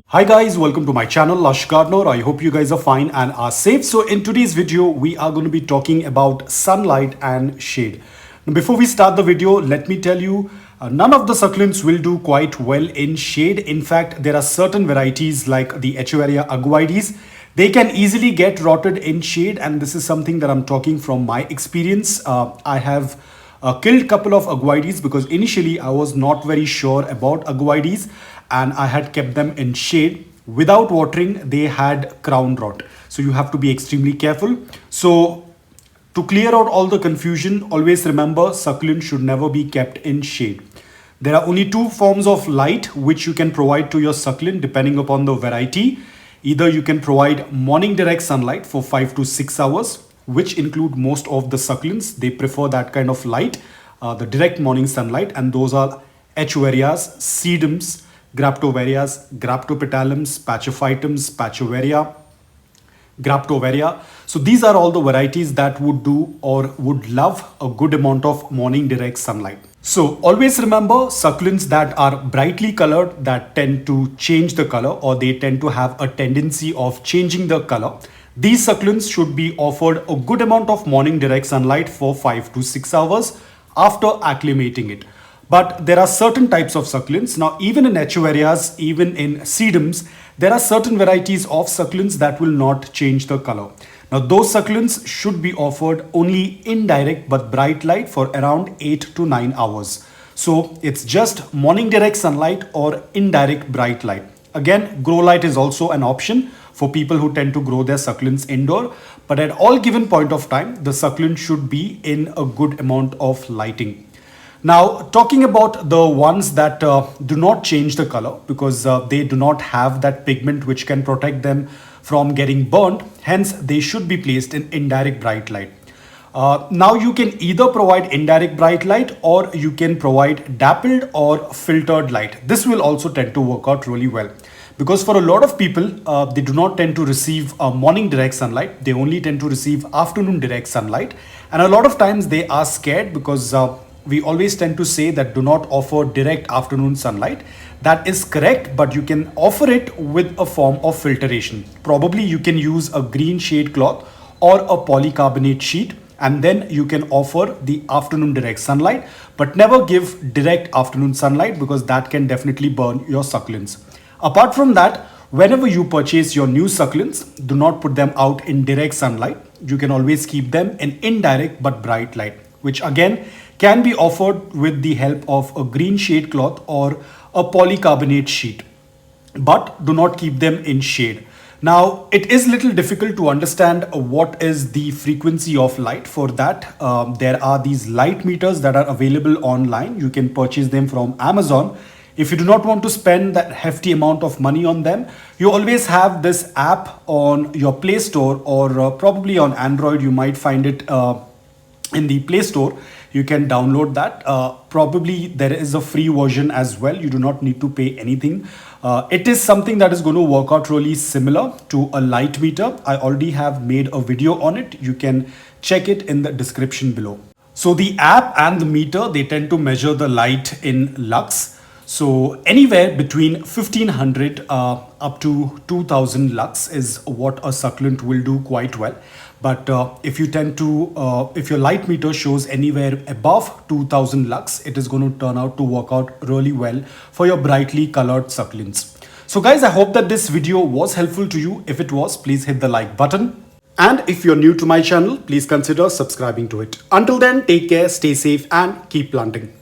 Hi guys, welcome to my channel Lush Gardener. I hope you guys are fine and are safe. So in today's video, we are going to be talking about sunlight and shade. Now, before we start the video, let me tell you, none of the succulents will do quite well in shade. In fact, there are certain varieties like the Echeveria aguides. They can easily get rotted in shade, and this is something that I'm talking from my experience. I have killed a couple of aguides because initially I was not very sure about aguides and I had kept them in shade. Without watering, they had crown rot. So you have to be extremely careful. So to clear out all the confusion, always remember succulent should never be kept in shade. There are only two forms of light which you can provide to your succulent depending upon the variety. Either you can provide morning direct sunlight for 5 to 6 hours, which include most of the succulents. They prefer that kind of light, the direct morning sunlight, and those are Echeverias, sedums, Graptoverias, Graptopetalums, Pachophytums, Pachoveria, Graptoveria. So these are all the varieties that would do or would love a good amount of morning direct sunlight. So always remember, succulents that are brightly colored, that tend to change the color, or they tend to have a tendency of changing the color. These succulents should be offered a good amount of morning direct sunlight for 5 to 6 hours after acclimating it. But there are certain types of succulents. Now, even in Echeverias, even in sedums, there are certain varieties of succulents that will not change the color. Now, those succulents should be offered only indirect but bright light for around 8 to 9 hours. So it's just morning direct sunlight or indirect bright light. Again, grow light is also an option for people who tend to grow their succulents indoor. But at all given point of time, the succulent should be in a good amount of lighting. Now, talking about the ones that do not change the color because they do not have that pigment which can protect them from getting burnt. Hence, they should be placed in indirect bright light. Now, you can either provide indirect bright light or you can provide dappled or filtered light. This will also tend to work out really well. Because for a lot of people, they do not tend to receive morning direct sunlight. They only tend to receive afternoon direct sunlight. And a lot of times they are scared because we always tend to say that do not offer direct afternoon sunlight. That is correct, but you can offer it with a form of filtration. Probably you can use a green shade cloth or a polycarbonate sheet, and then you can offer the afternoon direct sunlight, but never give direct afternoon sunlight because that can definitely burn your succulents. Apart from that, whenever you purchase your new succulents, do not put them out in direct sunlight. You can always keep them in indirect but bright light, which again can be offered with the help of a green shade cloth or a polycarbonate sheet. But do not keep them in shade. Now, it is little difficult to understand what is the frequency of light. For that, there are these light meters that are available online. You can purchase them from Amazon. If you do not want to spend that hefty amount of money on them, you always have this app on your Play Store, or probably on Android, you might find it in the Play Store. You can download that. Probably there is a free version as well. You do not need to pay anything. It is something that is going to work out really similar to a light meter. I already have made a video on it. You can check it in the description below. So the app and the meter, they tend to measure the light in lux. So anywhere between 1500 up to 2000 lux is what a succulent will do quite well. But if your light meter shows anywhere above 2000 lux, it is going to turn out to work out really well for your brightly colored succulents. So guys, I hope that this video was helpful to you. If it was, please hit the like button. And if you're new to my channel, please consider subscribing to it. Until then, take care, stay safe, and keep planting.